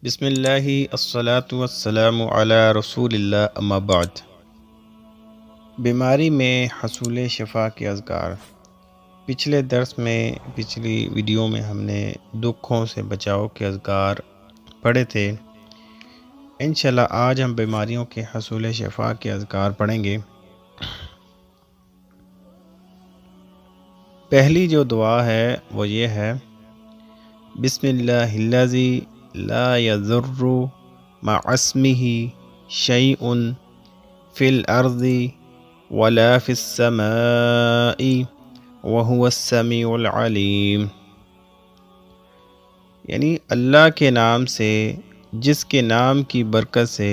بسم اللہ الصلاۃ والسلام علی رسول اللہ اما بعد۔ بیماری میں حصول شفا کے اذکار۔ پچھلے درس میں پچھلی ویڈیو میں ہم نے دکھوں سے بچاؤ کے اذکار پڑھے تھے۔ انشاءاللہ آج ہم بیماریوں کے حصول شفا کے اذکار پڑھیں گے۔ پہلی جو دعا ہے وہ یہ ہے، بسم اللہ الذی لا یضر مع اسمہ شیء فی الارض ولا فی السماء وهو السمیع العلیم، یعنی اللہ کے نام سے جس کے نام کی برکت سے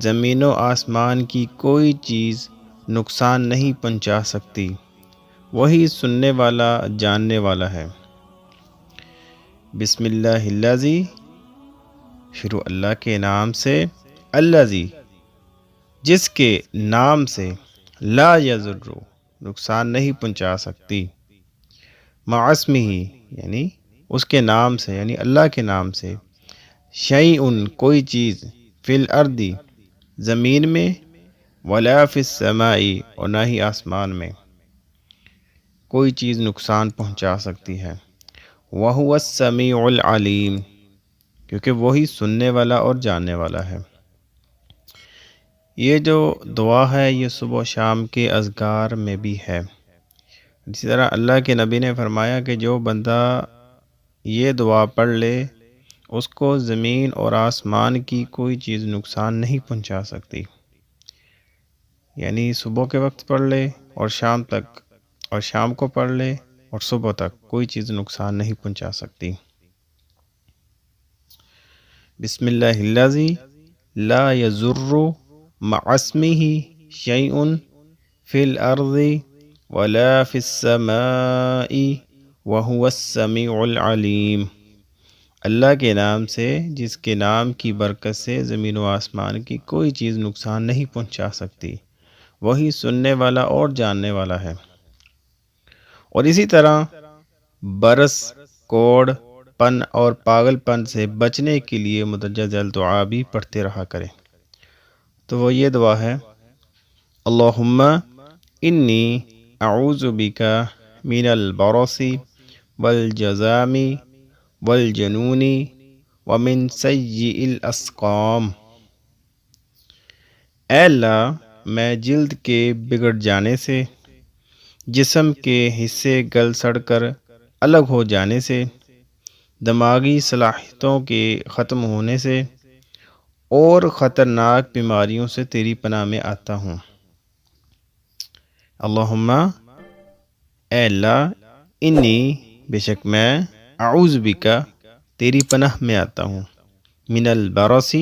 زمین و آسمان کی کوئی چیز نقصان نہیں پہنچا سکتی، وہی سننے والا جاننے والا ہے۔ بسم اللہ الذی، شروع اللہ کے نام سے، الذی جس کے نام سے، لا یضر نقصان نہیں پہنچا سکتی، مع اسمہ یعنی اس کے نام سے، یعنی اللہ کے نام سے، شیء کوئی چیز، فی الارض زمین میں، ولا فی السماء اور نہ ہی آسمان میں کوئی چیز نقصان پہنچا سکتی ہے۔ وَهُوَ السَّمِيعُ الْعَلِيمُ، کیونکہ وہی سننے والا اور جاننے والا ہے۔ یہ جو دعا ہے یہ صبح و شام کے اذکار میں بھی ہے۔ اسی طرح اللہ کے نبی نے فرمایا کہ جو بندہ یہ دعا پڑھ لے اس کو زمین اور آسمان کی کوئی چیز نقصان نہیں پہنچا سکتی، یعنی صبح کے وقت پڑھ لے اور شام تک، اور شام کو پڑھ لے اور صبح تک کوئی چیز نقصان نہیں پہنچا سکتی۔ بسم اللہ الذی لا یضر مع اسمہ شیء فی الارض ولا فی السماء وهو السمیع العلیم، اللہ کے نام سے جس کے نام کی برکت سے زمین و آسمان کی کوئی چیز نقصان نہیں پہنچا سکتی، وہی سننے والا اور جاننے والا ہے۔ اور اسی طرح برس، کوڑ پن اور پاگل پن سے بچنے کے لیے مدرجہ ذیل دعا بھی پڑھتے رہا کریں۔ تو وہ یہ دعا ہے، اللہم انی اعوذ بک من البرص والجذام والجنون ومن سیء الاسقام، اے اللہ میں جلد کے بگڑ جانے سے، جسم کے حصے گل سڑ کر الگ ہو جانے سے، دماغی صلاحیتوں کے ختم ہونے سے اور خطرناک بیماریوں سے تیری پناہ میں آتا ہوں۔ اللہم اے اللہ، انی بے شک میں، اعوذ بک تیری پناہ میں آتا ہوں، من البرص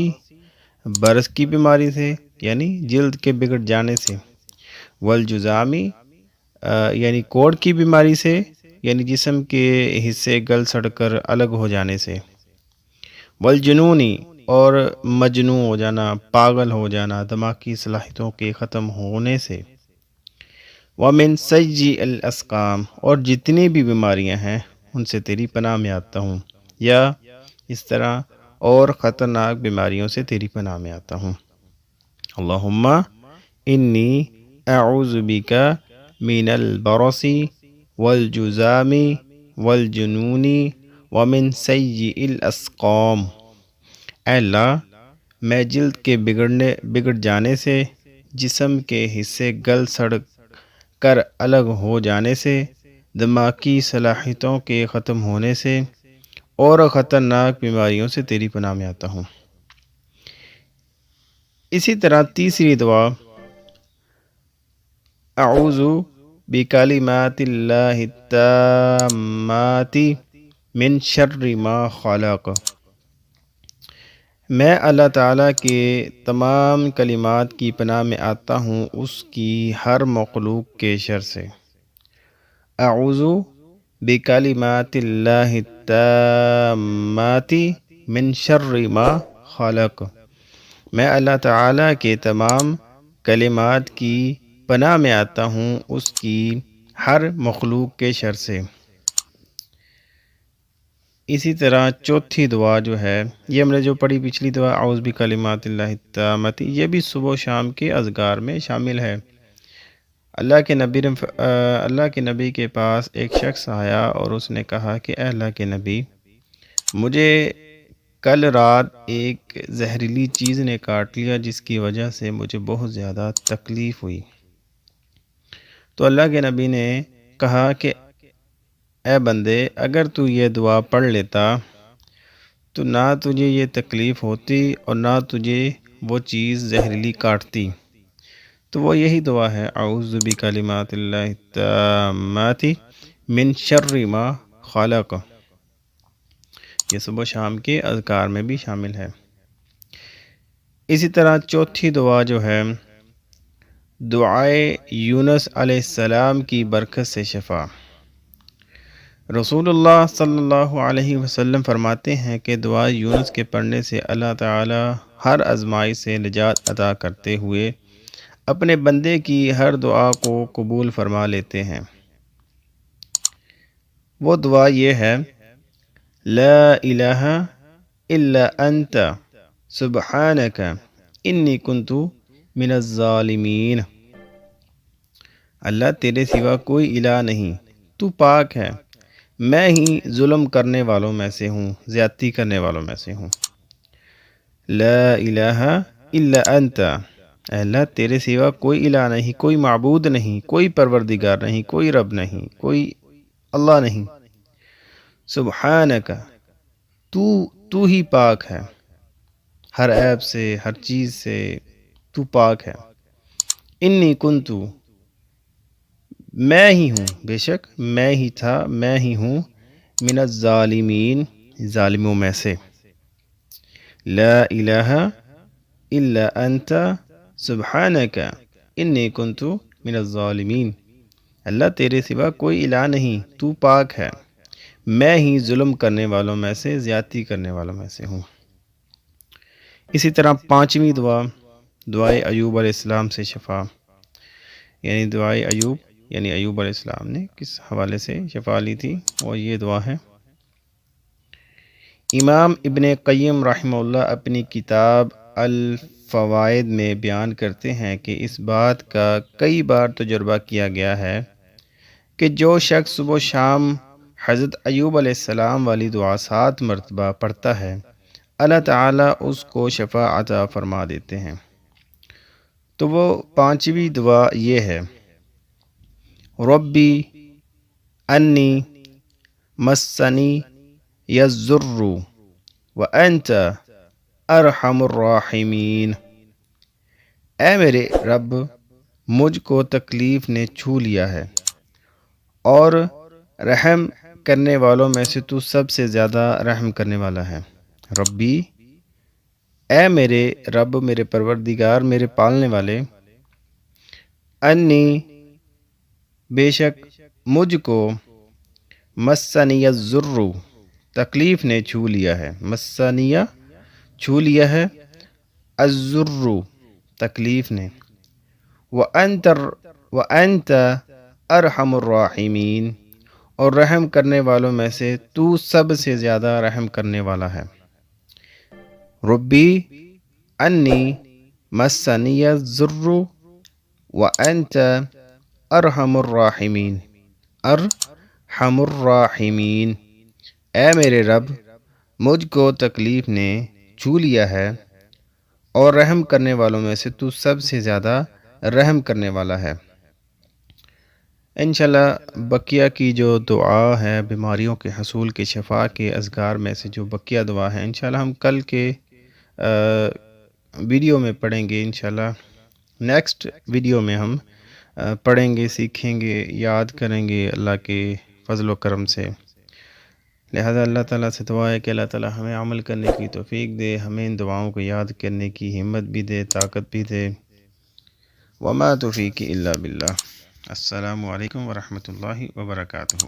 برس کی بیماری سے یعنی جلد کے بگڑ جانے سے، والجذامی یعنی کوڑ کی بیماری سے یعنی جسم کے حصے گل سڑ کر الگ ہو جانے سے، والجنونی اور مجنون ہو جانا، پاگل ہو جانا، دماغی صلاحیتوں کے ختم ہونے سے، ومن سیء الاسقام اور جتنی بھی بیماریاں ہیں ان سے تیری پناہ میں آتا ہوں، یا اس طرح اور خطرناک بیماریوں سے تیری پناہ میں آتا ہوں۔ اللہم انی اعوذ بک من البرص والجذام والجنون ومن سیء الاسقام، اے اللہ میں جلد کے بگڑ جانے سے، جسم کے حصے گل سڑ کر الگ ہو جانے سے، دماغی صلاحیتوں کے ختم ہونے سے اور خطرناک بیماریوں سے تیری پناہ میں آتا ہوں۔ اسی طرح تیسری دعا، اعوذ بکلمات اللہ التامات من شر ما خلق، میں اللہ تعالیٰ کے تمام کلمات کی پناہ میں آتا ہوں اس کی ہر مخلوق کے شر سے۔ اعوذ بکلمات اللہ التامات من شر ما خلق، میں اللہ تعالیٰ کے تمام کلمات کی پناہ میں آتا ہوں اس کی ہر مخلوق کے شر سے۔ اسی طرح چوتھی دعا جو ہے، یہ ہم نے جو پڑھی پچھلی دعا اعوذ بکلمات اللہ التامۃ، یہ بھی صبح و شام کے اذکار میں شامل ہے۔ اللہ کے نبی کے پاس ایک شخص آیا اور اس نے کہا کہ اے اللہ کے نبی، مجھے کل رات ایک زہریلی چیز نے کاٹ لیا جس کی وجہ سے مجھے بہت زیادہ تکلیف ہوئی۔ تو اللہ کے نبی نے کہا کہ اے بندے، اگر تو یہ دعا پڑھ لیتا تو نہ تجھے یہ تکلیف ہوتی اور نہ تجھے وہ چیز زہریلی کاٹتی۔ تو وہ یہی دعا ہے، اعوذ بکلمات اللہ التامات من شر ما خلق، یہ صبح شام کے اذکار میں بھی شامل ہے۔ اسی طرح چوتھی دعا جو ہے، دعائے یونس علیہ السلام کی برکت سے شفا۔ رسول اللہ صلی اللہ علیہ وسلم فرماتے ہیں کہ دعا یونس کے پڑھنے سے اللہ تعالی ہر آزمائی سے نجات عطا کرتے ہوئے اپنے بندے کی ہر دعا کو قبول فرما لیتے ہیں۔ وہ دعا یہ ہے، لا الہ الا انت سبحانک انی کنت من الظالمین، اللہ تیرے سوا کوئی الہ نہیں، تو پاک ہے، میں ہی ظلم کرنے والوں میں سے ہوں، زیادتی کرنے والوں میں سے ہوں۔ لا الہ الا انت، اے اللہ تیرے سوا کوئی الہ نہیں، کوئی معبود نہیں، کوئی پروردگار نہیں، کوئی رب نہیں، کوئی اللہ نہیں۔ سبحانک، تو ہی پاک ہے، ہر عیب سے، ہر چیز سے تو پاک ہے۔ انی کنتو، میں ہی ہوں، بے شک میں ہی تھا، میں ہی ہوں، من الظالمین، ظالموں میں سے۔ لا الہ الا انت سبحانک انی کنت من الظالمین، اللہ تیرے سوا کوئی الہ نہیں، تو پاک ہے، میں ہی ظلم کرنے والوں میں سے، زیادتی کرنے والوں میں سے ہوں۔ اسی طرح پانچویں دعا، دعائے ایوب علیہ السلام سے شفا، یعنی دعائے ایوب، یعنی ایوب علیہ السلام نے کس حوالے سے شفا لی تھی، اور یہ دعا ہے۔ امام ابن قیم رحمہ اللہ اپنی کتاب الفوائد میں بیان کرتے ہیں کہ اس بات کا کئی بار تجربہ کیا گیا ہے کہ جو شخص صبح و شام حضرت ایوب علیہ السلام والی دعا 7 مرتبہ پڑھتا ہے، اللہ تعالیٰ اس کو شفا عطا فرما دیتے ہیں۔ تو وہ پانچویں دعا یہ ہے، ربی انی مسنی یضر وانت ارحم الراحمین، اے میرے رب، مجھ کو تکلیف نے چھو لیا ہے اور رحم کرنے والوں میں سے تو سب سے زیادہ رحم کرنے والا ہے۔ ربی، اے میرے رب، میرے پروردگار، میرے پالنے والے، انی، بے شک مجھ کو، مسنی الضر، تکلیف نے چھو لیا ہے، مسنیہ چھو لیا ہے، الضر تکلیف نے، وانت ارحم الراحمین، اور رحم کرنے والوں میں سے تو سب سے زیادہ رحم کرنے والا ہے۔ ربی انی مسنی الضر وانت ارحم الراحمین، ارحم الراحمین، اے میرے رب، مجھ کو تکلیف نے چھو لیا ہے اور رحم کرنے والوں میں سے تو سب سے زیادہ رحم کرنے والا ہے۔ انشاءاللہ بقیہ کی جو دعا ہے بیماریوں کے حصول کے شفا کے اذکار میں سے جو بقیہ دعا ہے، انشاءاللہ ہم کل کے ویڈیو میں پڑھیں گے۔ انشاءاللہ نیکسٹ ویڈیو میں ہم پڑھیں گے، سیکھیں گے، یاد کریں گے اللہ کے فضل و کرم سے۔ لہذا اللہ تعالیٰ سے دعا ہے کہ اللہ تعالیٰ ہمیں عمل کرنے کی توفیق دے، ہمیں ان دعاؤں کو یاد کرنے کی ہمت بھی دے، طاقت بھی دے۔ وما توفیقی الا باللہ۔ السلام علیکم ورحمۃ اللہ وبرکاتہ۔